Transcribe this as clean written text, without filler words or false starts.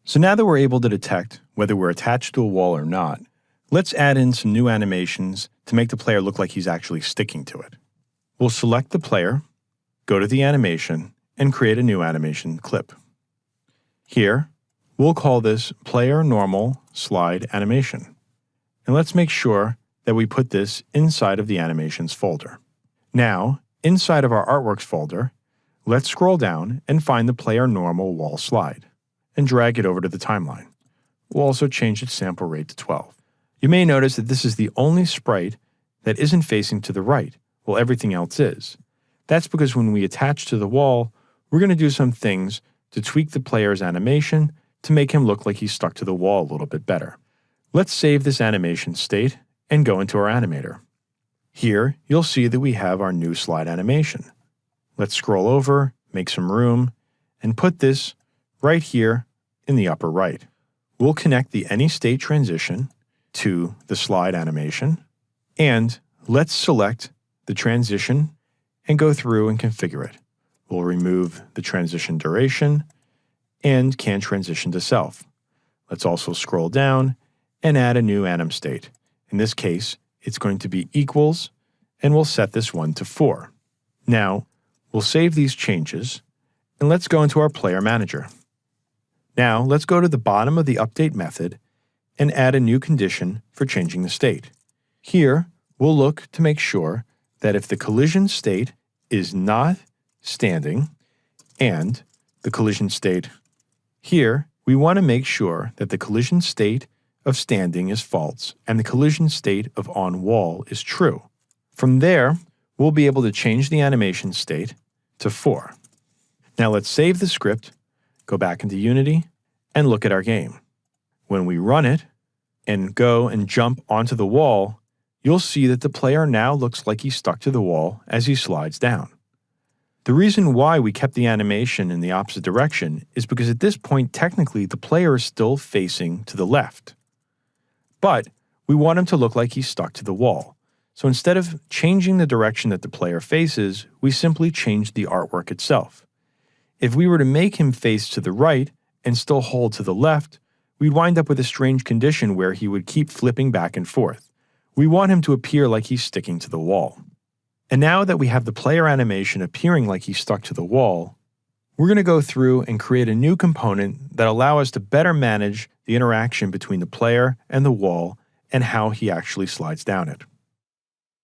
So now that we're able to detect whether we're attached to a wall or not, let's add in some new animations to make the player look like he's actually sticking to it. We'll select the player, go to the animation, and create a new animation clip. Here, we'll call this Player Normal Slide Animation. And let's make sure that we put this inside of the Animations folder. Now, inside of our Artworks folder, let's scroll down and find the Player Normal Wall Slide, and drag it over to the timeline. We'll also change its sample rate to 12. You may notice that this is the only sprite that isn't facing to the right, while everything else is. That's because when we attach to the wall, we're going to do some things to tweak the player's animation to make him look like he's stuck to the wall a little bit better. Let's save this animation state and go into our animator. Here, you'll see that we have our new slide animation. Let's scroll over, make some room, and put this right here in the upper right. We'll connect the AnyState transition to the slide animation, and let's select the transition and go through and configure it. We'll remove the transition duration and can transition to self. Let's also scroll down and add a new anim state. In this case, it's going to be equals, and we'll set this one to 4. Now, we'll save these changes, and let's go into our player manager. Now, let's go to the bottom of the update method and add a new condition for changing the state. Here, we'll look to make sure that if the collision state is not standing and the collision state here, we want to make sure that the collision state of standing is false and the collision state of on wall is true. From there, we'll be able to change the animation state to 4. Now let's save the script, go back into Unity, and look at our game. When we run it and go and jump onto the wall, you'll see that the player now looks like he's stuck to the wall as he slides down. The reason why we kept the animation in the opposite direction is because at this point, technically, the player is still facing to the left. But we want him to look like he's stuck to the wall. So instead of changing the direction that the player faces, we simply change the artwork itself. If we were to make him face to the right and still hold to the left, we'd wind up with a strange condition where he would keep flipping back and forth. We want him to appear like he's sticking to the wall. And now that we have the player animation appearing like he's stuck to the wall, we're going to go through and create a new component that allows us to better manage the interaction between the player and the wall and how he actually slides down it.